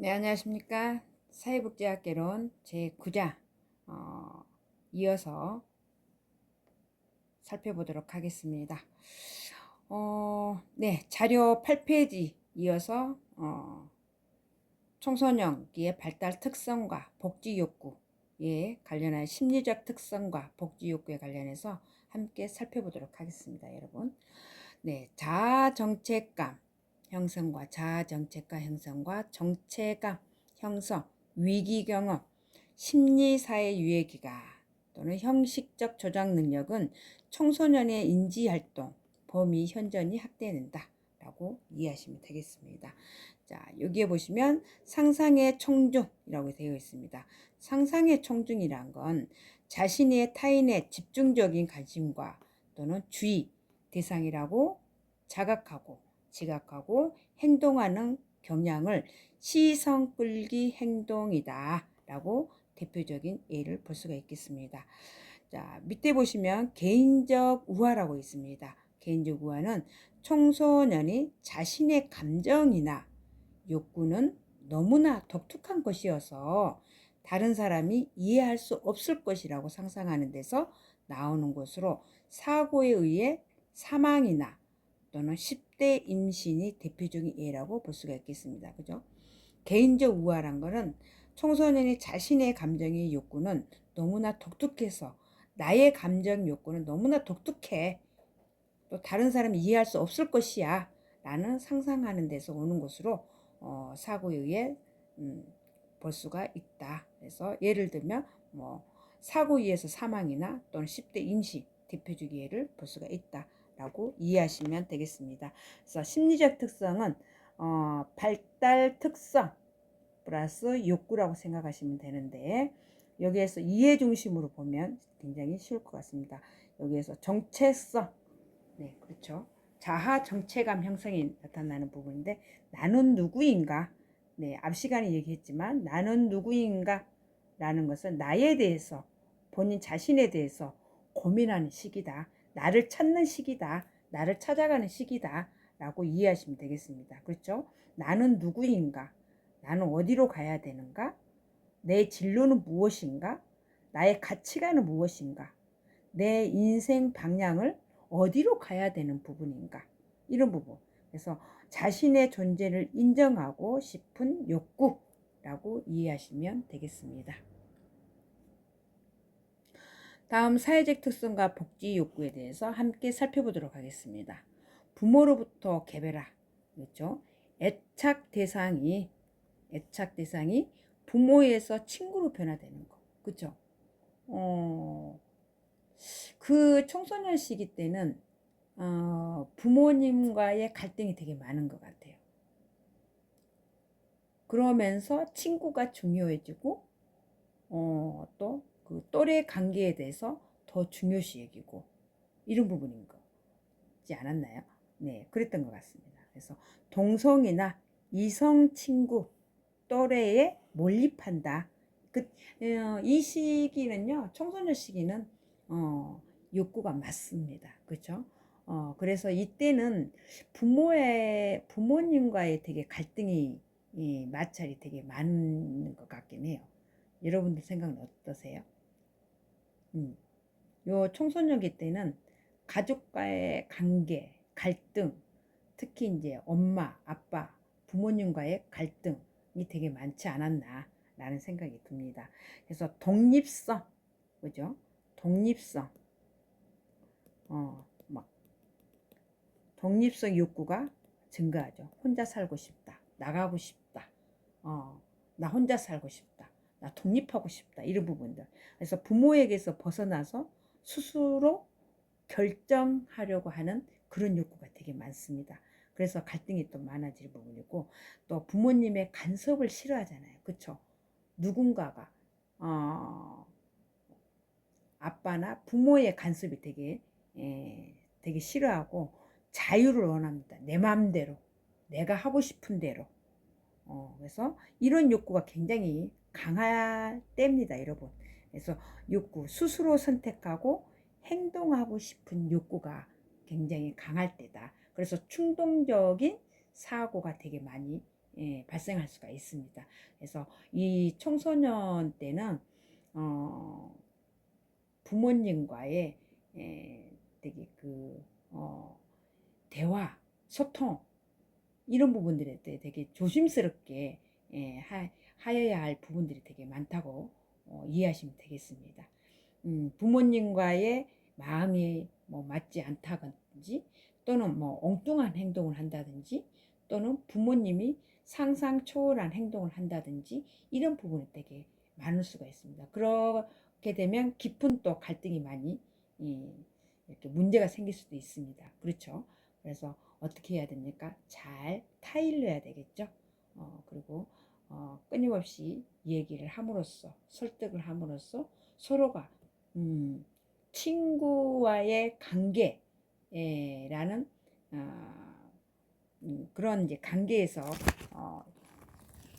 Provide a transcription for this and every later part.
네, 안녕하십니까. 사회복지학개론 제9장 이어서 살펴보도록 하겠습니다. 네, 자료 8페이지 이어서 청소년기의 발달 특성과 복지 욕구에 관련한 심리적 특성과 복지 욕구에 관련해서 함께 살펴보도록 하겠습니다, 여러분. 네, 자아 정체감 형성과 자아 정체감 형성과 정체감 형성, 위기 경험, 심리사회 유예기간 또는 형식적 조작 능력은 청소년의 인지활동, 범위, 현전이 확대된다 라고 이해하시면 되겠습니다. 자, 여기에 보시면 상상의 청중이라고 되어 있습니다. 상상의 청중이란 건 자신의 타인의 집중적인 관심과 또는 주의, 대상이라고 자각하고 지각하고 행동하는 경향을 시선 끌기 행동이다 라고 대표적인 예를 볼 수가 있겠습니다. 자, 밑에 보시면 개인적 우화라고 있습니다. 개인적 우화는 청소년이 자신의 감정이나 욕구는 너무나 독특한 것이어서 다른 사람이 이해할 수 없을 것이라고 상상하는 데서 나오는 것으로 사고에 의해 사망이나 또는 10대 임신이 대표적인 예라고 볼 수가 있겠습니다. 그죠? 개인적 우화란 거는 청소년이 자신의 감정의 욕구는 너무나 독특해서 나의 감정 욕구는 너무나 독특해. 또 다른 사람이 이해할 수 없을 것이야. 라는 상상하는 데서 오는 것으로 사고에 의해 볼 수가 있다. 그래서 예를 들면 사고에 의해서 사망이나 또는 10대 임신 대표적 예를 볼 수가 있다. 라고 이해하시면 되겠습니다. 그래서 심리적 특성은 발달 특성 플러스 욕구라고 생각하시면 되는데 여기에서 이해 중심으로 보면 굉장히 쉬울 것 같습니다. 여기에서 정체성, 네, 그렇죠. 자아 정체감 형성이 나타나는 부분인데 나는 누구인가? 네, 앞 시간에 얘기했지만 나는 누구인가? 라는 것은 나에 대해서 본인 자신에 대해서 고민하는 시기다. 나를 찾는 시기다. 나를 찾아가는 시기다. 라고 이해하시면 되겠습니다. 그렇죠? 나는 누구인가? 나는 어디로 가야 되는가? 내 진로는 무엇인가? 나의 가치관은 무엇인가? 내 인생 방향을 어디로 가야 되는 부분인가? 이런 부분. 그래서 자신의 존재를 인정하고 싶은 욕구라고 이해하시면 되겠습니다. 다음 사회적 특성과 복지 욕구에 대해서 함께 살펴보도록 하겠습니다. 부모로부터 개별화. 그렇죠? 애착 대상이 부모에서 친구로 변화되는 거. 그렇죠? 그 청소년 시기 때는 부모님과의 갈등이 되게 많은 것 같아요. 그러면서 친구가 중요해지고 또 그 또래 관계에 대해서 더 중요시 여기고 이런 부분인 거지 않았나요? 네, 그랬던 것 같습니다. 그래서 동성이나 이성 친구 또래에 몰입한다. 이 시기는요, 청소년 시기는 욕구가 맞습니다. 그렇죠? 그래서 이때는 부모님과의 되게 갈등이 마찰이 되게 많은 것 같긴 해요. 여러분들 생각은 어떠세요? 요 청소년기 때는 가족과의 관계, 갈등, 특히 이제 엄마, 아빠, 부모님과의 갈등이 되게 많지 않았나라는 생각이 듭니다. 그래서 독립성, 그죠? 독립성, 막 독립성 욕구가 증가하죠. 혼자 살고 싶다, 나가고 싶다, 나 혼자 살고 싶다, 나 독립하고 싶다 이런 부분들. 그래서 부모에게서 벗어나서 스스로 결정하려고 하는 그런 욕구가 되게 많습니다. 그래서 갈등이 또 많아질 부분이고 또 부모님의 간섭을 싫어하잖아요. 그쵸? 누군가가 아빠나 부모의 간섭이 되게 싫어하고 자유를 원합니다. 내 마음대로 내가 하고 싶은 대로 그래서 이런 욕구가 굉장히 강할 때입니다, 여러분. 그래서 욕구, 스스로 선택하고 행동하고 싶은 욕구가 굉장히 강할 때다. 그래서 충동적인 사고가 되게 많이 발생할 수가 있습니다. 그래서 이 청소년 때는 부모님과의 되게 대화, 소통 이런 부분들에 대해 되게 조심스럽게 하여야 할 부분들이 되게 많다고 이해하시면 되겠습니다. 부모님과의 마음이 뭐 맞지 않다든지 또는 뭐 엉뚱한 행동을 한다든지 또는 부모님이 상상 초월한 행동을 한다든지 이런 부분이 되게 많을 수가 있습니다. 그렇게 되면 깊은 또 갈등이 많이 이렇게 문제가 생길 수도 있습니다. 그렇죠? 그래서 어떻게 해야 됩니까? 잘 타일러야 되겠죠. 그리고 끊임없이 얘기를 함으로써 설득을 함으로써 서로가 친구와의 관계라는 그런 이제 관계에서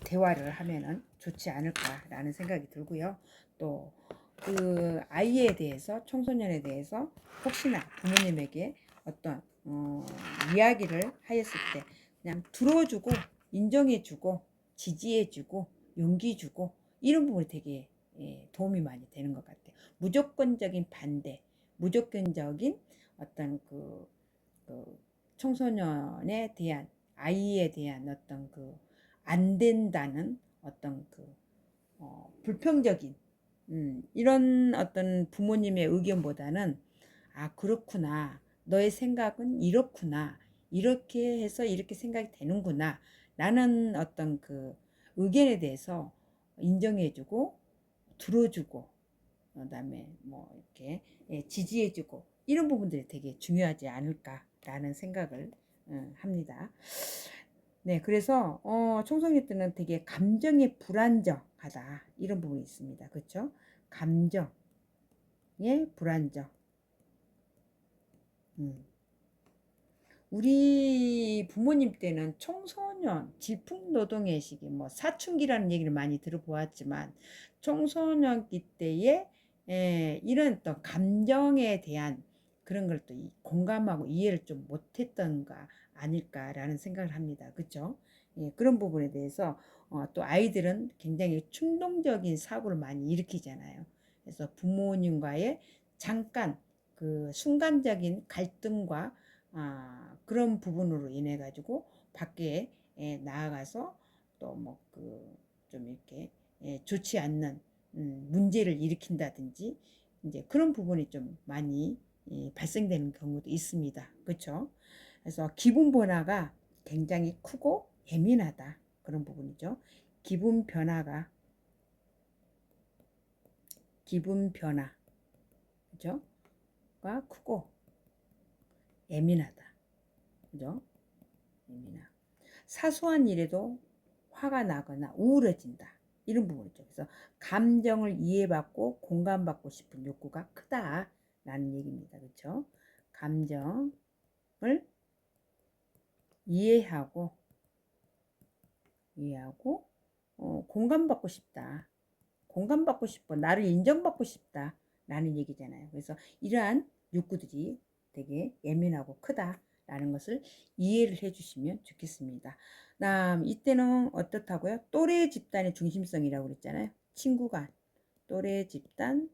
대화를 하면은 좋지 않을까라는 생각이 들고요. 또 그 아이에 대해서 청소년에 대해서 혹시나 부모님에게 어떤 이야기를 하였을 때 그냥 들어주고 인정해주고 지지해주고 용기 주고 이런 부분이 되게 도움이 많이 되는 것 같아요. 무조건적인 반대, 무조건적인 어떤 그 청소년에 대한 아이에 대한 어떤 안 된다는 어떤 불평적인 이런 어떤 부모님의 의견보다는 아 그렇구나 너의 생각은 이렇구나 이렇게 해서 이렇게 생각이 되는구나 라는 어떤 의견에 대해서 인정해주고 들어주고 그다음에 뭐 이렇게 지지해주고 이런 부분들이 되게 중요하지 않을까라는 생각을 합니다. 네, 그래서 청소년 때는 되게 감정이 불안정하다 이런 부분이 있습니다. 그렇죠? 감정의 불안정. 우리 부모님 때는 청소년 질풍노동의 시기, 뭐 사춘기라는 얘기를 많이 들어보았지만 청소년기 때에 이런 또 감정에 대한 그런 걸 또 공감하고 이해를 좀 못했던가 아닐까라는 생각을 합니다. 그렇죠? 예, 그런 부분에 대해서 또 아이들은 굉장히 충동적인 사고를 많이 일으키잖아요. 그래서 부모님과의 잠깐 순간적인 갈등과 그런 부분으로 인해 가지고 밖에 나아가서 또 뭐 좀 이렇게 좋지 않는 문제를 일으킨다든지 이제 그런 부분이 좀 많이 발생되는 경우도 있습니다. 그렇죠? 그래서 기분 변화가 굉장히 크고 예민하다 그런 부분이죠. 기분 변화가 기분 변화 그죠? 가 크고 예민하다. 그죠? 예민하. 사소한 일에도 화가 나거나 우울해진다. 이런 부분이죠. 그래서 감정을 이해받고 공감받고 싶은 욕구가 크다라는 얘기입니다. 그렇죠? 감정을 이해하고 공감받고 싶다. 공감받고 싶어. 나를 인정받고 싶다. 라는 얘기잖아요. 그래서 이러한 욕구들이 되게 예민하고 크다라는 것을 이해를 해주시면 좋겠습니다. 이때는 어떻다고요? 또래 집단의 중심성이라고 그랬잖아요. 친구 간 또래 집단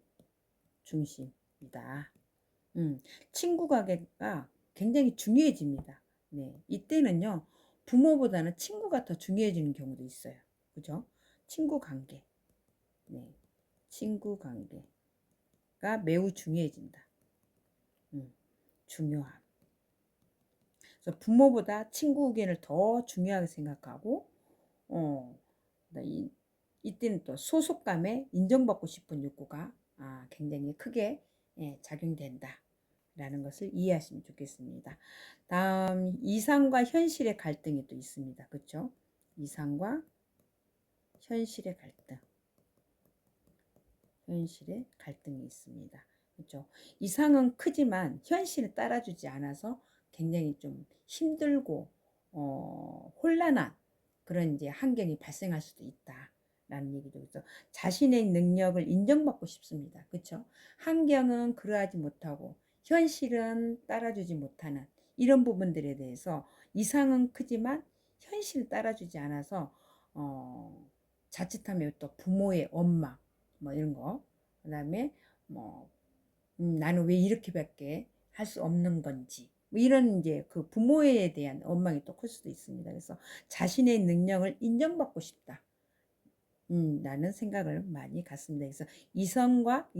중심이다. 친구 관계가 굉장히 중요해집니다. 네, 이때는요 부모보다는 친구가 더 중요해지는 경우도 있어요. 그죠? 친구 관계. 네, 친구 관계가 매우 중요해진다. 중요함. 그래서 부모보다 친구 의견을 더 중요하게 생각하고, 이때는 또 소속감에 인정받고 싶은 욕구가 굉장히 크게 작용된다. 라는 것을 이해하시면 좋겠습니다. 다음 이상과 현실의 갈등이 또 있습니다. 그렇죠? 이상과 현실의 갈등. 현실의 갈등이 있습니다. 그렇죠? 이상은 크지만 현실을 따라주지 않아서 굉장히 좀 힘들고 혼란한 그런 이제 환경이 발생할 수도 있다라는 얘기죠. 그래서 자신의 능력을 인정받고 싶습니다. 그렇죠? 환경은 그러하지 못하고 현실은 따라주지 못하는 이런 부분들에 대해서 이상은 크지만 현실을 따라주지 않아서 자칫하면 또 부모의 원망 뭐 이런 거, 그다음에 뭐 나는 왜 이렇게밖에 할 수 없는 건지 뭐 이런 이제 그 부모에 대한 원망이 또 클 수도 있습니다. 그래서 자신의 능력을 인정받고 싶다. 라는 생각을 많이 갖습니다. 그래서 이상과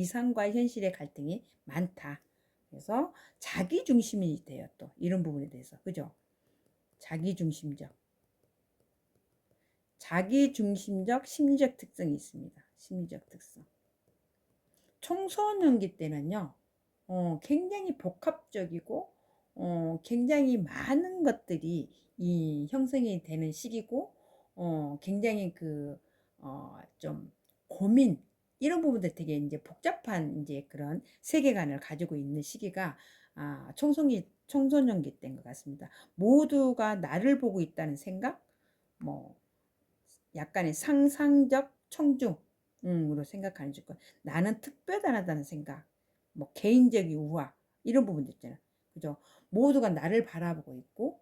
현실의 갈등이 많다. 그래서 자기 중심이 돼요. 또 이런 부분에 대해서 그죠? 자기 중심적 심리적 특성이 있습니다. 심리적 특성. 청소년기 때는요, 굉장히 복합적이고, 굉장히 많은 것들이 형성이 되는 시기고, 굉장히 좀 고민, 이런 부분들 되게 이제 복잡한 이제 그런 세계관을 가지고 있는 시기가, 청소년기 때인 것 같습니다. 모두가 나를 보고 있다는 생각, 뭐, 약간의 상상적 청중으로 생각하는 주권. 나는 특별하다는 생각, 뭐 개인적인 우화 이런 부분도 있잖아. 그죠? 모두가 나를 바라보고 있고,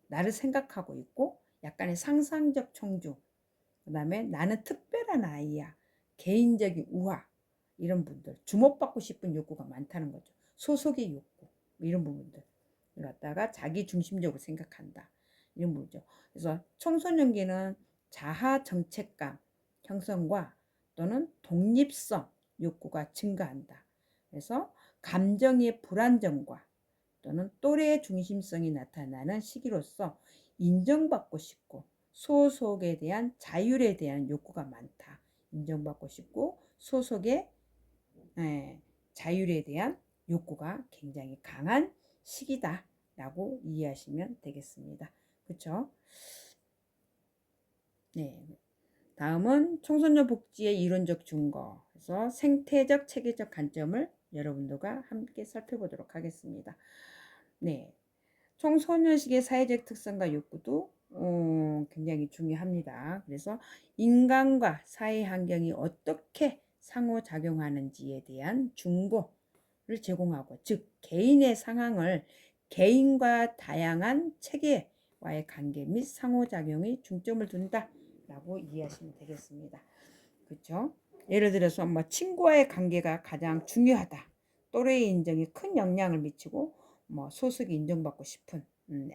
나를 생각하고 있고, 약간의 상상적 청중. 그다음에 나는 특별한 아이야. 개인적인 우화 이런 분들, 주목받고 싶은 욕구가 많다는 거죠. 소속의 욕구 뭐 이런 부분들. 갖다가 자기 중심적으로 생각한다. 이런 부분이죠. 그래서 청소년기는 자아 정체감 형성과 또는 독립성 욕구가 증가한다. 그래서 감정의 불안정과 또는 또래 중심성이 나타나는 시기로서 인정받고 싶고 소속에 대한 자율에 대한 욕구가 많다. 인정받고 싶고 소속의 자율에 대한 욕구가 굉장히 강한 시기다 라고 이해하시면 되겠습니다. 그렇죠? 네. 다음은 청소년 복지의 이론적 준거. 그래서 생태적, 체계적 관점을 여러분들과 함께 살펴보도록 하겠습니다. 네. 청소년 시기의 사회적 특성과 욕구도 굉장히 중요합니다. 그래서 인간과 사회 환경이 어떻게 상호작용하는지에 대한 중보를 제공하고, 즉 개인의 상황을 개인과 다양한 체계와의 관계 및 상호작용이 중점을 둔다라고 이해하시면 되겠습니다. 그렇죠? 예를 들어서 뭐 친구와의 관계가 가장 중요하다. 또래의 인정이 큰 영향을 미치고 뭐 소속이 인정받고 싶은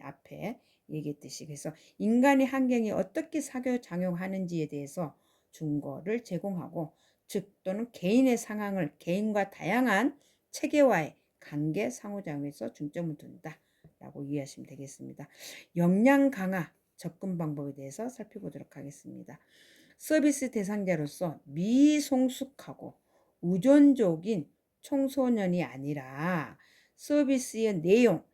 앞에 얘기했듯이, 그래서 인간의 환경이 어떻게 상호작용하는지에 대해서 중거를 제공하고, 즉 또는 개인의 상황을 개인과 다양한 체계와의 관계 상호작용에서 중점을 둔다 라고 이해하시면 되겠습니다. 역량 강화 접근 방법에 대해서 살펴보도록 하겠습니다. 서비스 대상자로서 미성숙하고 의존적인 청소년이 아니라 서비스의 내용,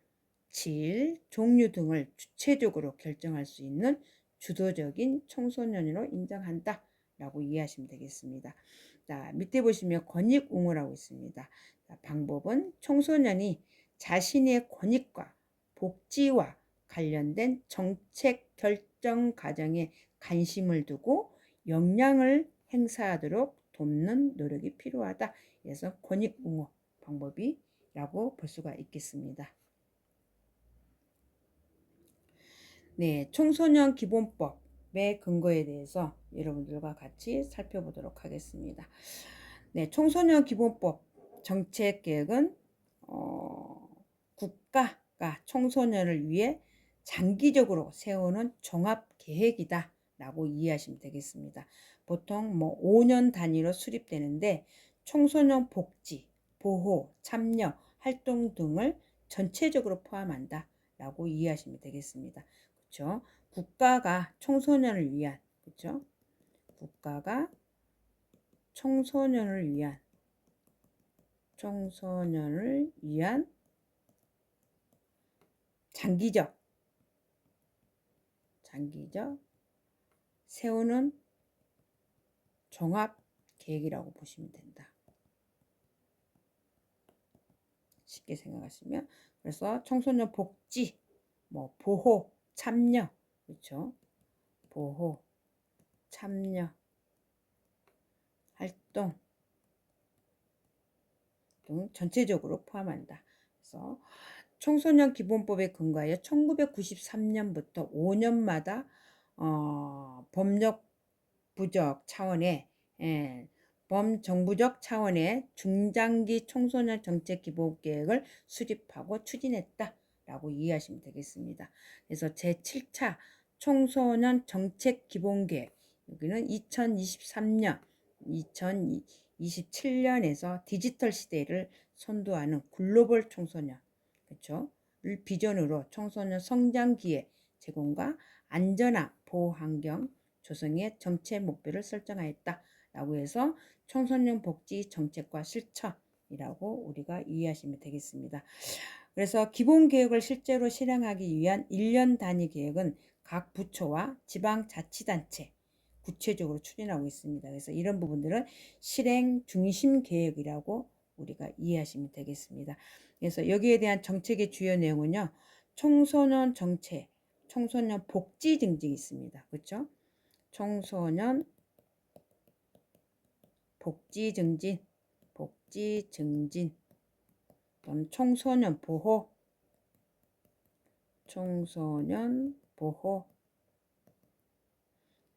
질, 종류 등을 주체적으로 결정할 수 있는 주도적인 청소년으로 인정한다 라고 이해하시면 되겠습니다. 자, 밑에 보시면 권익 옹호라고 있습니다. 자, 방법은 청소년이 자신의 권익과 복지와 관련된 정책 결정 과정에 관심을 두고 역량을 행사하도록 돕는 노력이 필요하다. 그래서 권익 옹호 방법이라고 볼 수가 있겠습니다. 네, 청소년 기본법의 근거에 대해서 여러분들과 같이 살펴보도록 하겠습니다. 네, 청소년 기본법 정책 계획은 국가가 청소년을 위해 장기적으로 세우는 종합 계획이다 라고 이해하시면 되겠습니다. 보통 뭐 5년 단위로 수립되는데 청소년 복지, 보호, 참여, 활동 등을 전체적으로 포함한다 라고 이해하시면 되겠습니다. 그렇죠? 국가가 청소년을 위한, 그렇죠? 국가가 청소년을 위한 장기적 세우는 종합 계획이라고 보시면 된다. 쉽게 생각하시면, 그래서 청소년 복지, 뭐 보호, 참여, 그렇죠? 보호, 참여, 활동 등 전체적으로 포함한다. 그래서 청소년 기본법에 근거하여 1993년부터 5년마다 법력 부적 차원의 범정부적 차원의 중장기 청소년 정책 기본 계획을 수립하고 추진했다라고 이해하시면 되겠습니다. 그래서 제7차 청소년 정책 기본 계획, 여기는 2023년, 2027년에서 디지털 시대를 선도하는 글로벌 청소년, 그렇죠? 를 비전으로 청소년 성장 기회 제공과 안전한 보호 환경 조성의 정책 목표를 설정하였다라고 해서 청소년 복지 정책과 실천이라고 우리가 이해하시면 되겠습니다. 그래서 기본 계획을 실제로 실행하기 위한 1년 단위 계획은 각 부처와 지방자치단체 구체적으로 추진하고 있습니다. 그래서 이런 부분들은 실행 중심 계획이라고 우리가 이해하시면 되겠습니다. 그래서 여기에 대한 정책의 주요 내용은요. 청소년 정책, 청소년 복지 증진이 있습니다. 그렇죠? 청소년 복지 증진, 또는 청소년 보호,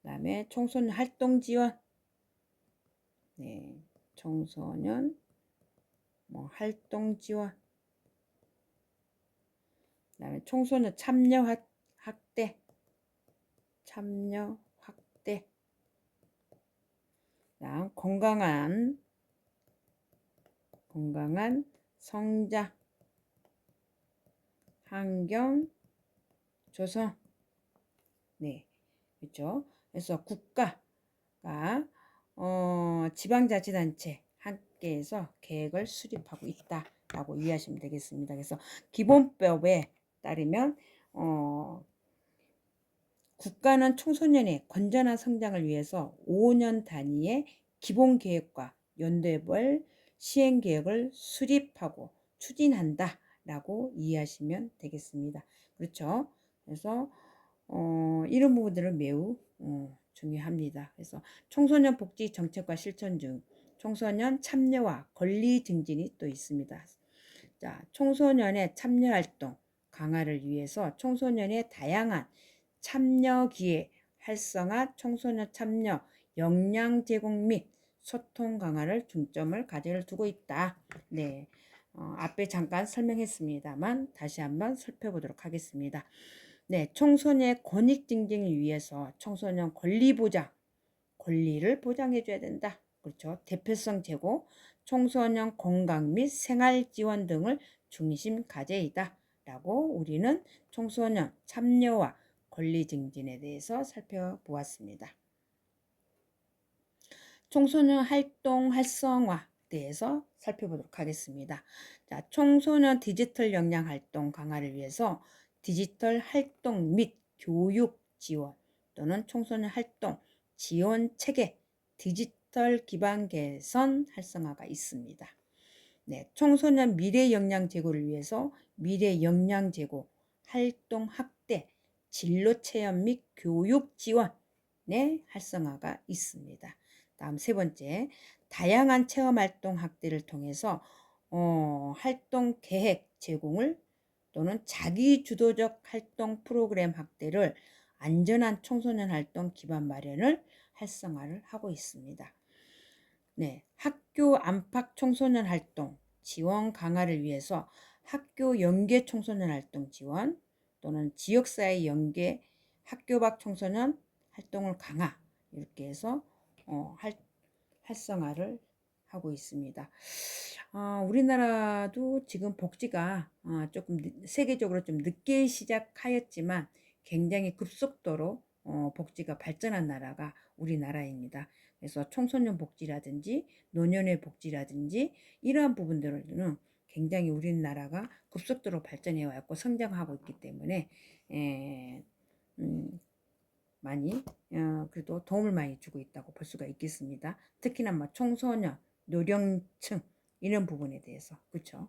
그다음에 청소년 활동 지원, 청소년 활동 지원, 그다음에 청소년 참여 확대, 그다음 건강한 성장 환경 조성, 그렇죠? 그래서 국가가 지방자치단체 함께해서 계획을 수립하고 있다라고 이해하시면 되겠습니다. 그래서 기본법에 따르면 국가는 청소년의 건전한 성장을 위해서 5년 단위의 기본 계획과 연도별 시행 계획을 수립하고 추진한다라고 이해하시면 되겠습니다. 그렇죠? 그래서 이런 부분들은 매우 중요합니다. 그래서 청소년 복지 정책과 실천 중 청소년 참여와 권리 증진이 또 있습니다. 자, 청소년의 참여 활동 강화를 위해서 청소년의 다양한 참여 기회 활성화, 청소년 참여 역량 제공 및 소통 강화를 중점을 가지를 두고 있다. 앞에 잠깐 설명했습니다만 다시 한번 살펴보도록 하겠습니다. 청소년의 권익 증진을 위해서 청소년 권리를 보장해 줘야 된다. 그렇죠. 대표성 제고, 청소년 건강 및 생활 지원 등을 중심 과제이다. 라고 우리는 청소년 참여와 권리 증진에 대해서 살펴보았습니다. 청소년 활동 활성화에 대해서 살펴보도록 하겠습니다. 자, 청소년 디지털 역량 활동 강화를 위해서 디지털 활동 및 교육 지원 또는 청소년 활동 지원 체계 디지털 기반 개선 활성화가 있습니다. 청소년 미래 역량 제고를 위해서 미래 역량 제고, 활동 확대, 진로 체험 및 교육 지원의 활성화가 있습니다. 다음 세 번째, 다양한 체험 활동 확대를 통해서 활동 계획 제공을 또는 자기 주도적 활동 프로그램 확대를 안전한 청소년 활동 기반 마련을 활성화를 하고 있습니다. 학교 안팎 청소년 활동 지원 강화를 위해서 학교 연계 청소년 활동 지원 또는 지역사회 연계 학교 밖 청소년 활동을 강화 이렇게 해서 활성화를 하고 있습니다. 우리나라도 지금 복지가 조금 세계적으로 좀 늦게 시작하였지만 굉장히 급속도로 복지가 발전한 나라가 우리나라입니다. 그래서 청소년 복지라든지 노년의 복지라든지 이러한 부분들은 굉장히 우리나라가 급속도로 발전해 왔고 성장하고 있기 때문에 많이 그래도 도움을 많이 주고 있다고 볼 수가 있겠습니다. 특히나 뭐 청소년, 노령층 이런 부분에 대해서 그렇죠.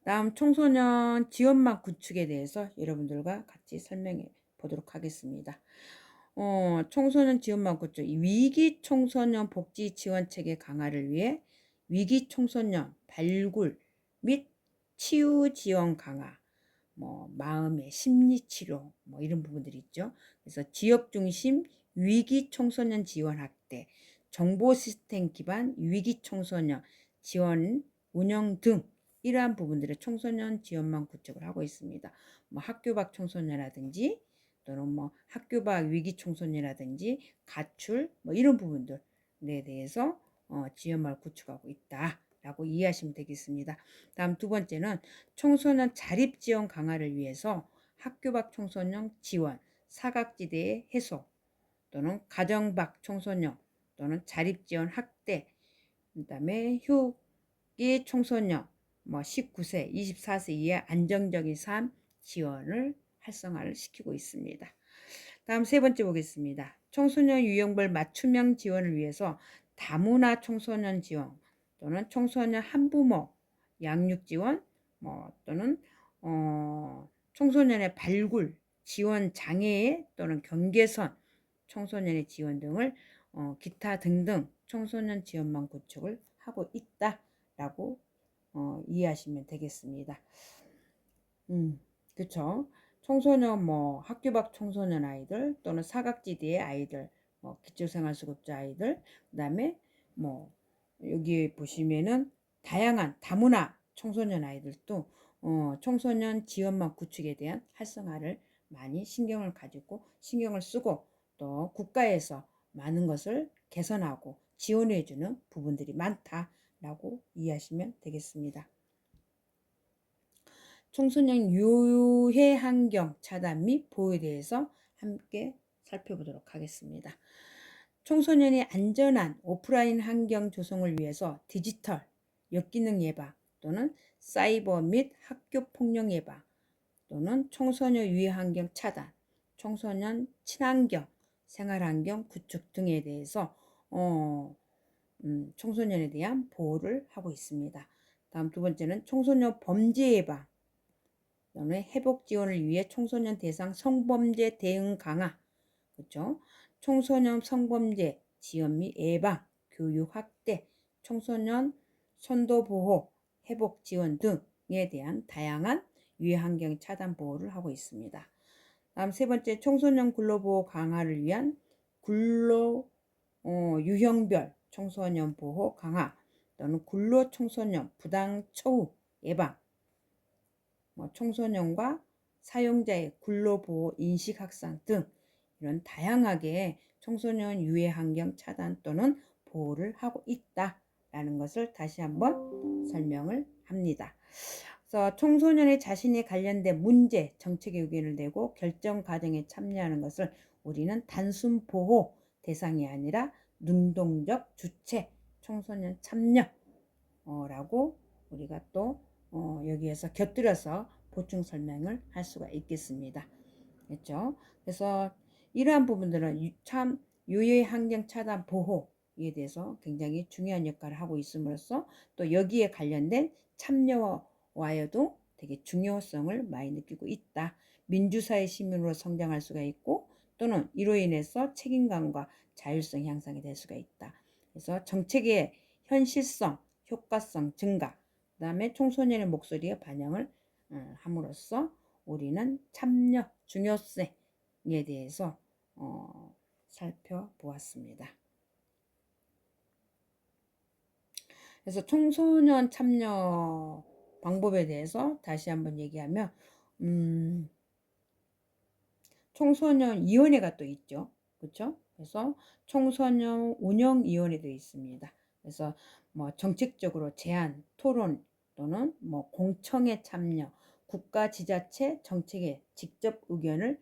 다음 청소년 지원망 구축에 대해서 여러분들과 같이 설명해 보도록 하겠습니다. 청소년 지원망 구축, 위기 청소년 복지 지원 체계 강화를 위해 위기 청소년 발굴 및 치유 지원 강화, 뭐 마음의 심리 치료, 뭐 이런 부분들이 있죠. 그래서 지역 중심 위기 청소년 지원 확대, 정보 시스템 기반 위기 청소년 지원 운영 등 이러한 부분들을 청소년 지원망 구축을 하고 있습니다. 뭐 학교 밖 청소년이라든지 또는 뭐 학교 밖 위기 청소년이라든지 가출 뭐 이런 부분들에 대해서 지원망을 구축하고 있다라고 이해하시면 되겠습니다. 다음 두 번째는 청소년 자립 지원 강화를 위해서 학교 밖 청소년 지원, 사각지대의 해소 또는 가정 밖 청소년 또는 자립 지원 확대, 그다음에 휴게 청소년 뭐 19세, 24세 이하 안정적인 삶 지원을 활성화를 시키고 있습니다. 다음 세 번째 보겠습니다. 청소년 유형별 맞춤형 지원을 위해서 다문화 청소년 지원 또는 청소년 한부모 양육 지원 또는 청소년의 발굴 지원 장애 또는 경계선 청소년의 지원 등을 기타 등등 청소년 지원망 구축을 하고 있다라고 이해하시면 되겠습니다. 그쵸? 청소년 뭐 학교 밖 청소년 아이들 또는 사각지대의 아이들, 뭐 기초생활수급자 아이들, 그다음에 뭐 여기 보시면은 다양한 다문화 청소년 아이들도 청소년 지원망 구축에 대한 활성화를 많이 신경을 쓰고 또 국가에서 많은 것을 개선하고 지원해주는 부분들이 많다라고 이해하시면 되겠습니다. 청소년 유해 환경 차단 및 보호에 대해서 함께 살펴보도록 하겠습니다. 청소년의 안전한 오프라인 환경 조성을 위해서 디지털 역기능 예방 또는 사이버 및 학교 폭력 예방 또는 청소년 유해 환경 차단, 청소년 친환경 생활환경 구축 등에 대해서 청소년에 대한 보호를 하고 있습니다. 다음 두 번째는 청소년 범죄 예방 또는 회복 지원을 위해 청소년 대상 성범죄 대응 강화, 그렇죠? 청소년 성범죄 지원 및 예방, 교육 확대, 청소년 선도 보호, 회복 지원 등에 대한 다양한 유해 환경 차단 보호를 하고 있습니다. 다음 세 번째, 청소년 근로 보호 강화를 위한 근로 유형별 청소년 보호 강화 또는 근로 청소년 부당 처우 예방, 청소년과 사용자의 근로보호 인식 확산 등 이런 다양하게 청소년 유해 환경 차단 또는 보호를 하고 있다라는 것을 다시 한번 설명을 합니다. 그래서 청소년의 자신에 관련된 문제, 정책의 의견을 내고 결정 과정에 참여하는 것을 우리는 단순 보호 대상이 아니라 능동적 주체 청소년 참여라고 우리가 또 여기에서 곁들여서 보충 설명을 할 수가 있겠습니다. 그렇죠? 그래서 이러한 부분들은 참 유해 환경 차단 보호에 대해서 굉장히 중요한 역할을 하고 있음으로써 또 여기에 관련된 참여와여도 되게 중요성을 많이 느끼고 있다. 민주사회 시민으로 성장할 수가 있고 또는 이로 인해서 책임감과 자율성 향상이 될 수가 있다. 그래서 정책의 현실성, 효과성 증가, 그 다음에 청소년의 목소리에 반영을 함으로써 우리는 참여 중요성에 대해서 살펴보았습니다. 그래서 청소년 참여 방법에 대해서 다시 한번 얘기하면 청소년위원회가 또 있죠. 그렇죠? 그래서 청소년 운영위원회도 있습니다. 그래서 뭐 정책적으로 제안, 토론 또는 뭐 공청회 참여, 국가 지자체 정책에 직접 의견을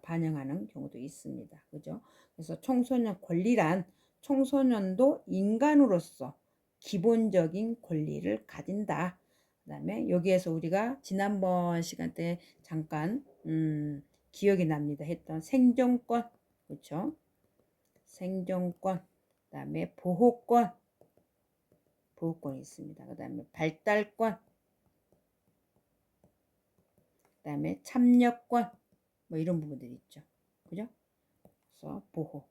반영하는 경우도 있습니다. 그죠? 그래서 청소년 권리란 청소년도 인간으로서 기본적인 권리를 가진다. 그다음에 여기에서 우리가 지난번 시간 때 잠깐 기억이 납니다 했던 생존권, 그렇죠? 생존권, 그다음에 보호권이 있습니다. 그다음에 발달권, 그다음에 참여권, 뭐 이런 부분들이 있죠. 그죠? 그래서 보호.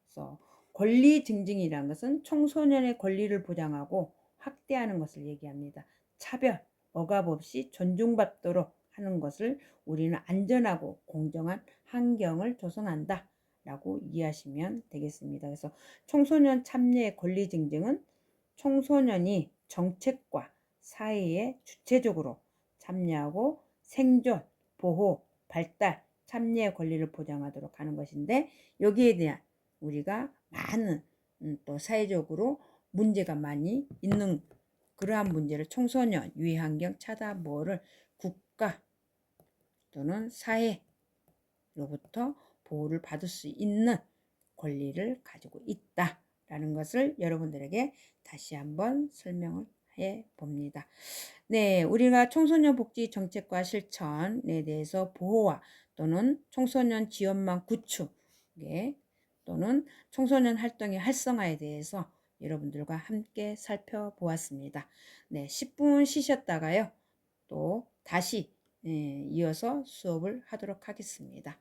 그래서 권리 증진이라는 것은 청소년의 권리를 보장하고 확대하는 것을 얘기합니다. 차별, 억압 없이 존중받도록 하는 것을 우리는 안전하고 공정한 환경을 조성한다 라고 이해하시면 되겠습니다. 그래서 청소년 참여의 권리 증진은 청소년이 정책과 사회에 주체적으로 참여하고 생존, 보호, 발달, 참여의 권리를 보장하도록 하는 것인데, 여기에 대한 우리가 많은 또 사회적으로 문제가 많이 있는 그러한 문제를 청소년 유해 환경 차단 보호를 국가 또는 사회로부터 보호를 받을 수 있는 권리를 가지고 있다라는 것을 여러분들에게 다시 한번 설명을 해 봅니다. 네, 우리가 청소년 복지 정책과 실천에 대해서 보호와 또는 청소년 지원망 구축에 또는 청소년 활동의 활성화에 대해서 여러분들과 함께 살펴보았습니다. 네, 10분 쉬셨다가요, 또 다시 이어서 수업을 하도록 하겠습니다.